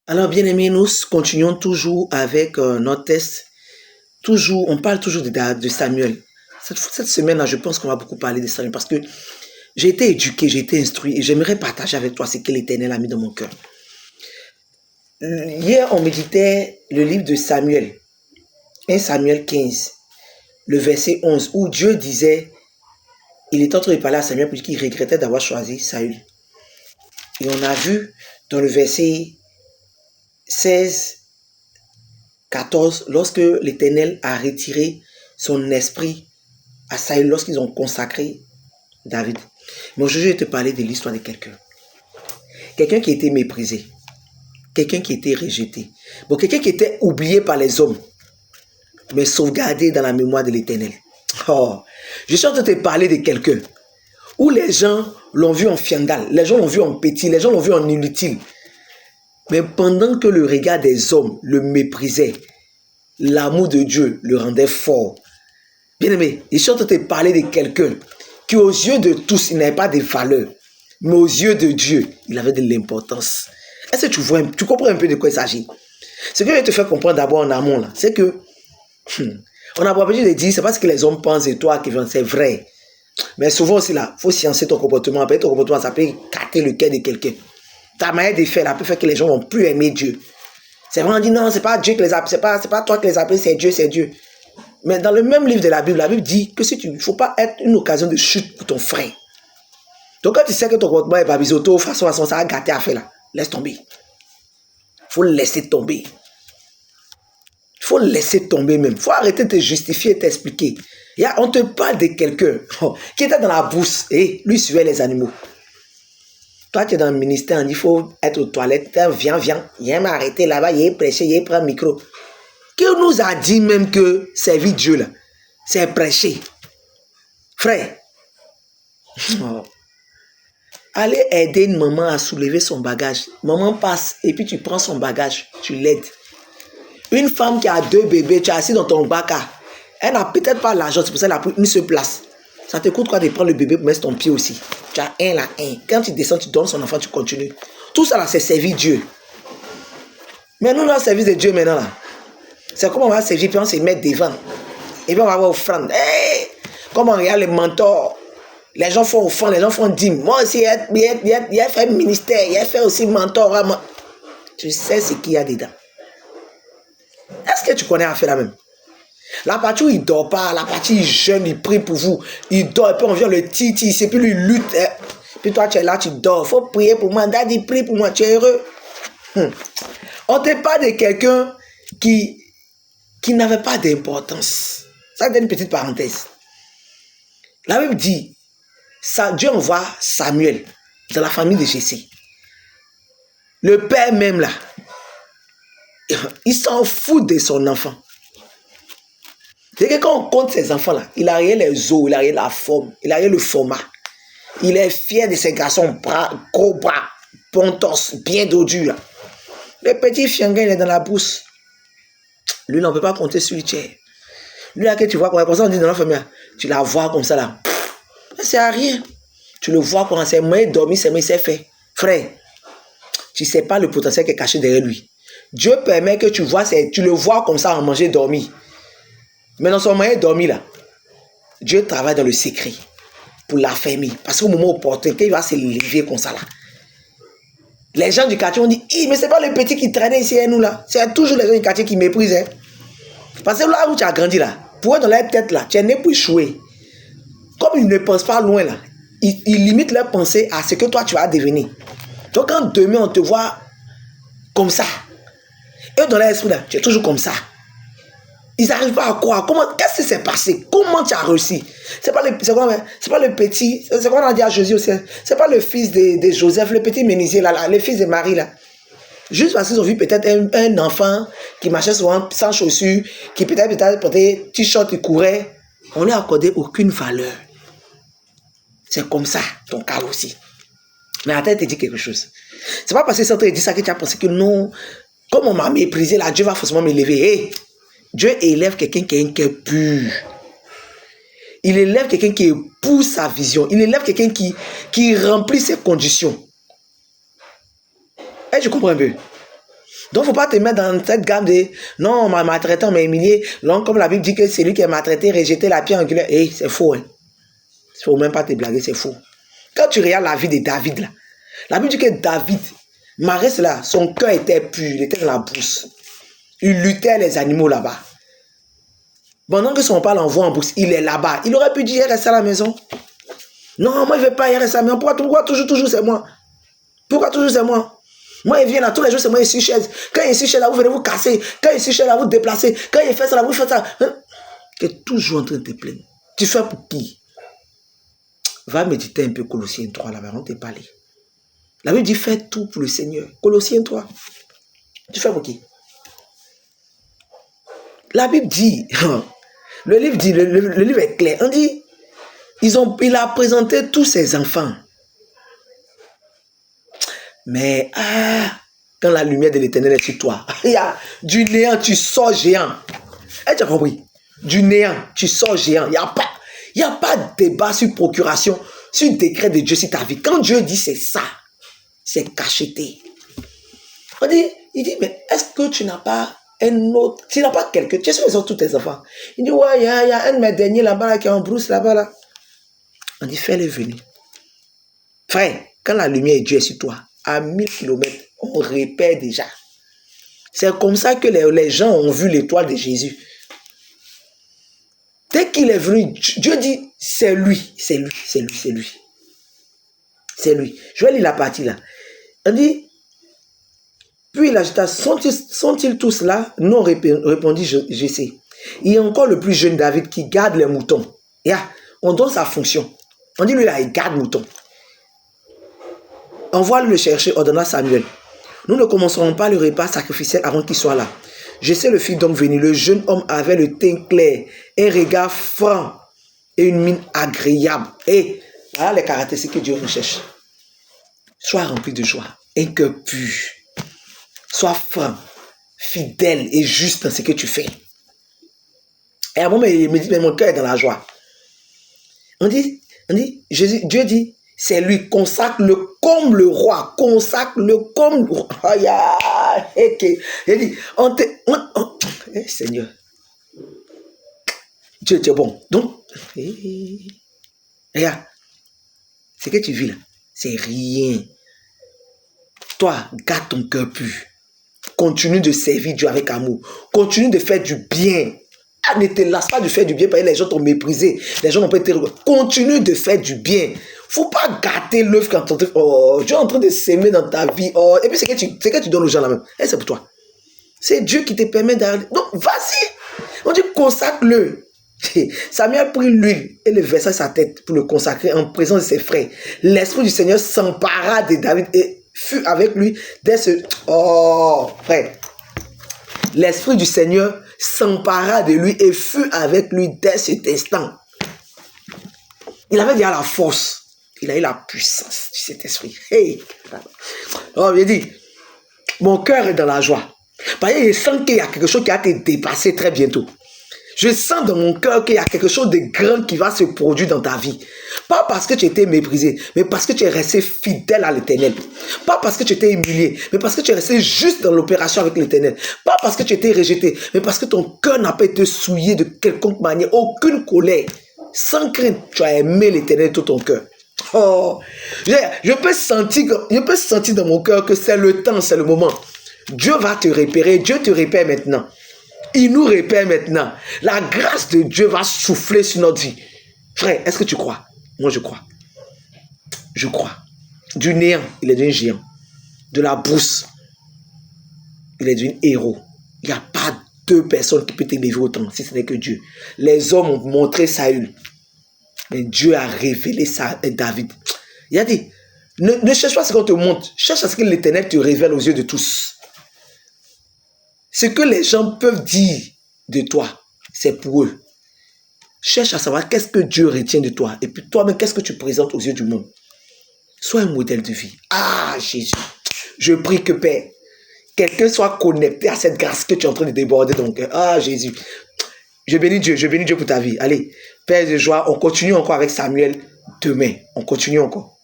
Alors, bien aimés, nous continuons toujours avec notre test. On parle toujours de Samuel. Cette semaine-là, je pense qu'on va beaucoup parler de Samuel parce que j'ai été éduqué, j'ai été instruit et j'aimerais partager avec toi ce que l'Éternel a mis dans mon cœur. Hier, on méditait le livre de Samuel, 1 Samuel 15, le verset 11, où Dieu disait, il est en train de parler à Samuel pour dire qu'il regrettait d'avoir choisi Saül. Et on a vu dans le verset 16, 14, lorsque l'Éternel a retiré son esprit à Saül, lorsqu'ils ont consacré David. Mais aujourd'hui, je vais te parler de l'histoire de quelqu'un. Quelqu'un qui a été méprisé. Quelqu'un qui a été rejeté. Bon, quelqu'un qui était oublié par les hommes, mais sauvegardé dans la mémoire de l'Éternel. Oh, je suis en train de te parler de quelqu'un où les gens l'ont vu en fiandal, les gens l'ont vu en petit, les gens l'ont vu en inutile. Mais pendant que le regard des hommes le méprisait, l'amour de Dieu le rendait fort. Bien aimé, je suis en train de te parler de quelqu'un qui aux yeux de tous, il n'avait pas de valeur. Mais aux yeux de Dieu, il avait de l'importance. Est-ce que tu comprends un peu de quoi il s'agit? Ce que je vais te faire comprendre d'abord en amont, là, c'est que on n'a pas besoin de dire, c'est pas ce que les hommes pensent de toi, c'est vrai. Mais souvent aussi, là, il faut sciencer ton comportement. Après, ton comportement, ça peut gâter le cœur de quelqu'un. Ta manière de faire, là, peut faire que les gens vont plus aimer Dieu. C'est vrai, on dit non, c'est pas Dieu qui les appelle, c'est pas toi qui les appelles, c'est Dieu, c'est Dieu. Mais dans le même livre de la Bible dit que il ne faut pas être une occasion de chute pour ton frère. Donc quand tu sais que ton comportement est babisoto, façon, ça va gâter à faire là, laisse tomber. Il faut laisser tomber. Il faut laisser tomber même. Il faut arrêter de te justifier et t'expliquer. On te parle de quelqu'un qui était dans la brousse et lui suivait les animaux. Toi, tu es dans le ministère, il faut être aux toilettes. Viens, il m'a arrêté là-bas, il est prêché, il prend le micro. Qui nous a dit même que servir Dieu là, c'est prêcher. Frère, allez aider une maman à soulever son bagage. Maman passe et puis tu prends son bagage, tu l'aides. Une femme qui a 2 bébés, tu es assis dans ton bac, elle n'a peut-être pas l'argent, c'est pour ça qu'elle a pris une seule place. Ça te coûte quoi de prendre le bébé pour mettre ton pied aussi? Tu as un. Quand tu descends, tu donnes son enfant, tu continues. Tout ça là, c'est servir Dieu. Mais nous, dans le service de Dieu maintenant là, c'est comme on va servir, puis on se met devant. Et puis on va avoir offrande. Hey! Comme on regarde les mentors, les gens font offrande, les gens font dîme. Moi aussi, il a fait ministère, il a fait aussi mentor. Tu sais ce qu'il y a dedans. Est-ce que tu connais à faire la même? La partie où il ne dort pas, la partie où il jeûne, il prie pour vous, il dort, et puis on vient le titi, c'est puis lui lutte. Puis toi, tu es là, tu dors. Il faut prier pour moi. Daddy, prie pour moi, tu es heureux. On ne te parle de quelqu'un qui n'avait pas d'importance. Ça, c'est une petite parenthèse. La Bible dit, Dieu envoie Samuel dans la famille de Jessé. Le père même là, il s'en fout de son enfant. C'est que quand on compte ses enfants là, il a rien les os, il a rien la forme, il a rien le format. Il est fier de ses garçons, gros bras, pontos, bien dodus là. Le petit fianguin, il est dans la brousse. Lui, on ne peut pas compter sur lui. Lui là que tu vois, comme ça on dit dans la famille, tu la vois comme ça là. C'est à rien. Tu le vois quand c'est moyen de dormir, c'est fait. Frère, tu ne sais pas le potentiel qui est caché derrière lui. Dieu permet que tu le vois comme ça en manger, dormir. Mais dans son moyen de dormir là, Dieu travaille dans le secret pour l'affermir. Parce qu'au moment opportun, quand il va se lever comme ça là, les gens du quartier ont dit, mais c'est pas le petit qui traînait ici et nous là. C'est toujours les gens du quartier qui méprisent. Hein. Parce que là où tu as grandi là, pour eux dans leur tête là, tu es né pour échouer. Comme ils ne pensent pas loin là, ils limitent leur pensée à ce que toi tu vas devenir. Donc quand demain on te voit comme ça, et dans leur esprit là, tu es toujours comme ça. Ils n'arrivent pas à croire. Qu'est-ce qui s'est passé? Comment tu as réussi? C'est pas le petit, c'est quoi on a dit à Jésus aussi. C'est pas le fils de Joseph, le petit menuisier là, le fils de Marie là. Juste parce qu'ils ont vu peut-être un enfant qui marchait souvent sans chaussures, qui peut-être portait t-shirt et courait, on lui a accordé aucune valeur. C'est comme ça, ton cas aussi. Mais attends, te dit quelque chose. C'est pas parce que ça te dit ça que tu as pensé que non, comme on m'a méprisé là, Dieu va forcément m'élever. Hey, Dieu élève quelqu'un qui a un cœur pur. Il élève quelqu'un qui épouse sa vision. Il élève quelqu'un qui remplit ses conditions. Et je comprends un peu. Donc, il ne faut pas te mettre dans cette gamme de non, on m'a maltraité, on m'a humilié. Donc, comme la Bible dit que c'est lui qui est maltraité, rejeté la pierre angulaire. C'est faux. Hein. Il ne faut même pas te blaguer, c'est faux. Quand tu regardes la vie de David, là, la Bible dit que David, malgré cela, son cœur était pur, il était dans la brousse. Il luttait les animaux là-bas. Pendant que son père l'envoie en brousse, il est là-bas. Il aurait pu dire, reste à la maison. Non, moi, je ne vais pas y rester à la maison. Pourquoi toujours c'est moi? Pourquoi toujours c'est moi? Moi, il vient là, tous les jours, c'est moi, ici, chaise. Quand il est ici, chaise, là, vous venez vous casser. Quand il est ici, chaise, là, vous déplacez. Quand il fait ça, là, vous faites ça. Hein? Tu es toujours en train de te plaindre. Tu fais pour qui? Va méditer un peu Colossiens 3, là-bas, on t'est parlé. La Bible dit, fais tout pour le Seigneur. Colossiens 3. Tu fais pour qui? La Bible dit, le livre dit, le livre est clair. On dit, il a présenté tous ses enfants. Mais, quand la lumière de l'Éternel est sur toi, il y a du néant, tu sors géant. Tu as compris? Du néant, tu sors géant. Il n'y a pas de débat sur procuration, sur décret de Dieu sur ta vie. Quand Dieu dit c'est ça, c'est cacheté. Il dit, mais est-ce que tu n'as pas un autre, tu n'as pas quelqu'un, tu es sûr qu'ils ont tous tes enfants. Il dit, ouais, il y a un de mes derniers là-bas là, qui est en brousse là-bas. Là. On dit, fais-les venir. Frère, quand la lumière de Dieu est sur toi, à 1000 km, on répète déjà. C'est comme ça que les gens ont vu l'étoile de Jésus. Dès qu'il est venu, Dieu dit, c'est lui, c'est lui, c'est lui, c'est lui. C'est lui. Je vais lire la partie là. On dit, puis il ajouta, sont-ils tous là? Non, répondit Jessé. Il y a encore le plus jeune David qui garde les moutons. On donne sa fonction. On dit, lui là, il garde moutons. Envoie-le le chercher, ordonna Samuel. Nous ne commencerons pas le repas sacrificiel avant qu'il soit là. Jessé le fit donc venir. Le jeune homme avait le teint clair, un regard franc et une mine agréable. Et voilà les caractéristiques que Dieu recherche. Sois rempli de joie, un cœur pur. Sois franc, fidèle et juste dans ce que tu fais. Et à un moment, il me dit, mais mon cœur est dans la joie. On dit, Dieu dit, c'est lui, consacre-le comme le roi, consacre-le comme le roi. Il dit, Seigneur, Dieu est bon. Donc, regarde, ce que tu vis là, c'est rien. Toi, garde ton cœur pur. Continue de servir Dieu avec amour. Continue de faire du bien. Ne te lasse pas de faire du bien parce que les gens t'ont méprisé. Les gens n'ont pas été... Continue de faire du bien. Il ne faut pas gâter l'œuvre quand tu es en train de s'aimer dans ta vie. Et puis, c'est que tu donnes aux gens la même. Et c'est pour toi. C'est Dieu qui te permet d'arriver. Donc, vas-y. On dit consacre-le. Samuel prit l'huile et le versa sa tête pour le consacrer en présence de ses frères. L'Esprit du Seigneur s'empara de David et fut avec lui dès ce... Oh, frère. L'Esprit du Seigneur s'empara de lui et fut avec lui dès cet instant. Il avait déjà la force. Il a eu la puissance de cet esprit. Hey. Oh, il dit, mon cœur est dans la joie. Parce que je sens qu'il y a quelque chose qui a été dépassé très bientôt. Je sens dans mon cœur qu'il y a quelque chose de grand qui va se produire dans ta vie. Pas parce que tu étais méprisé, mais parce que tu es resté fidèle à l'Éternel. Pas parce que tu étais humilié, mais parce que tu es resté juste dans l'opération avec l'Éternel. Pas parce que tu étais rejeté, mais parce que ton cœur n'a pas été souillé de quelconque manière, aucune colère. Sans crainte, tu as aimé l'Éternel de tout ton cœur. Oh, je peux sentir dans mon cœur que c'est le temps, c'est le moment. Dieu va te repérer, Dieu te repère maintenant. Il nous repère maintenant. La grâce de Dieu va souffler sur notre vie. Frère, est-ce que tu crois? Moi, je crois. Je crois. Du néant, il est devenu géant. De la brousse, il est devenu héros. Il n'y a pas deux personnes qui peuvent t'élever autant, si ce n'est que Dieu. Les hommes ont montré Saül. Mais Dieu a révélé ça à David. Il a dit, ne cherche pas ce qu'on te montre. Cherche à ce que l'Éternel te révèle aux yeux de tous. Ce que les gens peuvent dire de toi, c'est pour eux. Cherche à savoir qu'est-ce que Dieu retient de toi. Et puis toi-même, qu'est-ce que tu présentes aux yeux du monde. Sois un modèle de vie. Ah, Jésus. Je prie que, Père, quelqu'un soit connecté à cette grâce que tu es en train de déborder dans ton cœur. Ah, Jésus. Je bénis Dieu pour ta vie. Allez, Père de joie, on continue encore avec Samuel demain. On continue encore.